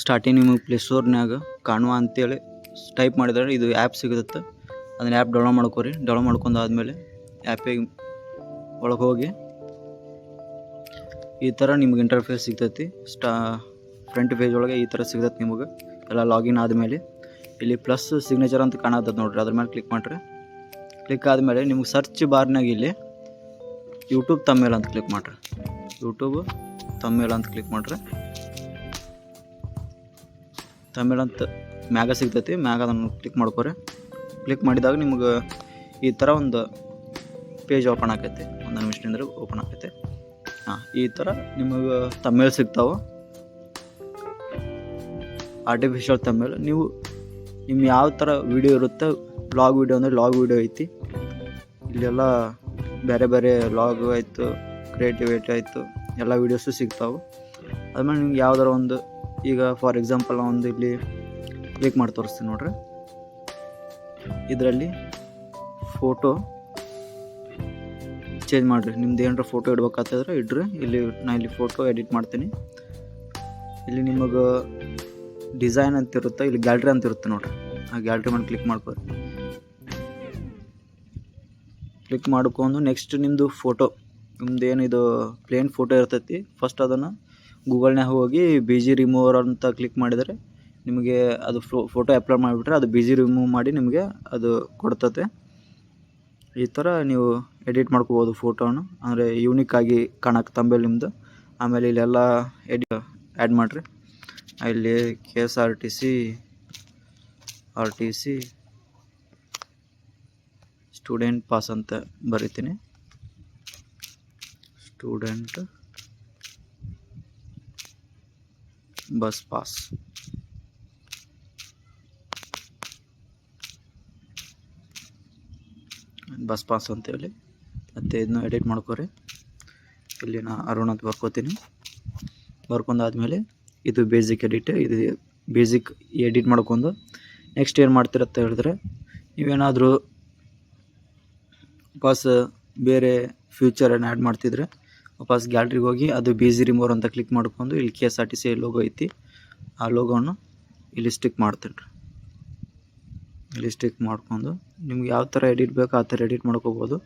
Starting ನಿಮಗೆ ಪ್ಲೇಸ್ಟೋರ್ನಾಗ ಕಾಣುವ ಅಂತೇಳಿ ಟೈಪ್ ಮಾಡಿದ್ರೆ ಇದು ಆ್ಯಪ್ ಸಿಗುತ್ತೆ. ಅದನ್ನ ಆ್ಯಪ್ ಡೌನ್ಲೋಡ್ ಮಾಡ್ಕೊರಿ. ಡೌನ್ಲೋಡ್ ಮಾಡ್ಕೊಂಡಾದ್ಮೇಲೆ ಆ್ಯಪಿಗೆ ಒಳಗೆ ಹೋಗಿ ಈ ಥರ ನಿಮ್ಗೆ ಇಂಟರ್ಫೇಸ್ ಸಿಗ್ತೈತಿ. ಫ್ರಂಟ್ ಪೇಜ್ ಒಳಗೆ ಈ ಥರ ಸಿಗ್ತೈತಿ. ನಿಮಗೆ ಎಲ್ಲ ಲಾಗಿನ್ ಆದಮೇಲೆ ಇಲ್ಲಿ ಪ್ಲಸ್ ಸಿಗ್ನೇಚರ್ ಅಂತ ಕಾಣತ್ತದ ನೋಡ್ರಿ, ಅದ್ರ ಮೇಲೆ ಕ್ಲಿಕ್ ಮಾಡಿರಿ. ಕ್ಲಿಕ್ ಆದಮೇಲೆ ನಿಮ್ಗೆ ಸರ್ಚ್ ಬಾರ್ನಾಗ ಇಲ್ಲಿ ಯೂಟ್ಯೂಬ್ ತಮ್ಮೇಲ್ ಅಂತ ಕ್ಲಿಕ್ ಮಾಡಿರಿ. ಯೂಟ್ಯೂಬ್ ತಮ್ಮೇಲ್ ಅಂತ ಕ್ಲಿಕ್ ಮಾಡಿರಿ. ತಮಿಳ್ ಅಂತ ಮ್ಯಾಗ ಸಿಗ್ತೈತಿ. ಮ್ಯಾಗ ಅದನ್ನು ಕ್ಲಿಕ್ ಮಾಡ್ಕೊರಿ. ಕ್ಲಿಕ್ ಮಾಡಿದಾಗ ನಿಮ್ಗೆ ಈ ಥರ ಒಂದು ಪೇಜ್ ಓಪನ್ ಆಕೈತಿ. ಒಂದು ನಿಮಿಷದಿಂದ ಓಪನ್ ಆಕೈತಿ. ಈ ಥರ ನಿಮಗೆ ತಮಿಳ್ ಸಿಗ್ತಾವೆ, ಆರ್ಟಿಫಿಷಿಯಲ್ ತಮಿಳ್. ನೀವು ನಿಮ್ಮ ಯಾವ ಥರ ವೀಡಿಯೋ ಇರುತ್ತೆ, ಲಾಗ್ ವೀಡಿಯೋ ಅಂದರೆ ಲಾಗ್ ವೀಡಿಯೋ ಐತಿ. ಇಲ್ಲೆಲ್ಲ ಬೇರೆ ಬೇರೆ ಲಾಗ್ ಆಯಿತು, ಕ್ರಿಯೇಟಿವಿಟಿ ಆಯಿತು, ಎಲ್ಲ ವೀಡಿಯೋಸು ಸಿಗ್ತಾವೆ. ಅದ್ಮೇಲೆ ನಿಮ್ಗೆ ಯಾವ್ದಾರ ಒಂದು, ಈಗ ಫಾರ್ ಎಕ್ಸಾಂಪಲ್ ಒಂದು ಇಲ್ಲಿ ಕ್ಲಿಕ್ ಮಾಡಿ ತೋರಿಸ್ತೀನಿ ನೋಡ್ರಿ. ಇದರಲ್ಲಿ ಫೋಟೋ ಚೇಂಜ್ ಮಾಡಿರಿ. ನಿಮ್ದು ಏನಾರ ಫೋಟೋ ಇಡ್ಬೇಕಾಗ್ತದ್ರೆ ಇಡ್ರಿ. ನಾನು ಇಲ್ಲಿ ಫೋಟೋ ಎಡಿಟ್ ಮಾಡ್ತೀನಿ. ಇಲ್ಲಿ ನಿಮಗೆ ಡಿಸೈನ್ ಅಂತ ಇರುತ್ತೆ, ಇಲ್ಲಿ ಗ್ಯಾಲ್ರಿ ಅಂತ ಇರುತ್ತೆ ನೋಡ್ರಿ. ಆ ಗ್ಯಾಲ್ರಿ ಮೇಲೆ ಕ್ಲಿಕ್ ಮಾಡ್ಕೊರಿ. ಕ್ಲಿಕ್ ಮಾಡ್ಕೊಂಡು ನೆಕ್ಸ್ಟ್ ನಿಮ್ಮದು ಫೋಟೋ, ನಿಮ್ದು ಏನಿದು ಪ್ಲೇನ್ ಫೋಟೋ ಇರ್ತೈತಿ, ಫಸ್ಟ್ ಅದನ್ನು ಗೂಗಲ್ನಾಗ ಹೋಗಿ BG ರಿಮೂವರ್ ಅಂತ ಕ್ಲಿಕ್ ಮಾಡಿದರೆ ನಿಮಗೆ ಅದು ಫೋಟೋ ಅಪ್ಲೋಡ್ ಮಾಡಿಬಿಟ್ರೆ ಅದು BG ರಿಮೂವ್ ಮಾಡಿ ನಿಮಗೆ ಅದು ಕೊಡ್ತತೆ. ಈ ಥರ ನೀವು ಎಡಿಟ್ ಮಾಡ್ಕೋಬೋದು ಫೋಟೋನ, ಅಂದರೆ ಯೂನಿಕ್ ಆಗಿ ಕಾಣಕ್ಕೆ ತಂಬೇಲ್ ನಿಮ್ಮದು. ಆಮೇಲೆ ಇಲ್ಲೆಲ್ಲ ಆ್ಯಡ್ ಮಾಡಿರಿ. ಇಲ್ಲಿ KSRTC ಸ್ಟೂಡೆಂಟ್ ಪಾಸ್ ಅಂತ ಬರಿತೀನಿ. Student bus pass. Bus pass ಅಂತೇಳಿ ಮತ್ತು ಇದನ್ನು ಎಡಿಟ್ ಮಾಡ್ಕೊರಿ. ಇಲ್ಲಿ ನಾ ಅರುಣ್ ಅಂತ ಬರ್ಕೋತೀನಿ. ಬರ್ಕೊಂಡಾದ್ಮೇಲೆ ಇದು ಬೇಸಿಕ್ ಎಡಿಟ್. ಇದು ಬೇಸಿಕ್ ಎಡಿಟ್ ಮಾಡ್ಕೊಂಡು ನೆಕ್ಸ್ಟ್ ಏನು ಮಾಡ್ತೀರಂತ ಹೇಳಿದ್ರೆ, ನೀವೇನಾದರೂ ವಾಪಸ್ ಬೇರೆ ಫ್ಯೂಚರನ್ನು ಆ್ಯಡ್ ಮಾಡ್ತಿದ್ರೆ ವಾಪಸ್ ಗ್ಯಾಲ್ರಿಗೆ ಹೋಗಿ ಅದು BG ರಿಮೂವರ್ ಅಂತ ಕ್ಲಿಕ್ ಮಾಡ್ಕೊಂಡು ಇಲ್ಲಿ KSRTC ಲೋಗೋ ಐತಿ, ಆ ಲೋಗೋವನ್ನು ಇಲ್ಲಿ ಸ್ಟಿಕ್ ಮಾಡ್ತೀನಿ ರೀ. ಇಲ್ಲಿ ಸ್ಟಿಕ್ ಮಾಡ್ಕೊಂಡು ನಿಮ್ಗೆ ಯಾವ ಥರ ಎಡಿಟ್ ಬೇಕೋ ಆ ಥರ ಎಡಿಟ್ ಮಾಡ್ಕೋಬೋದು.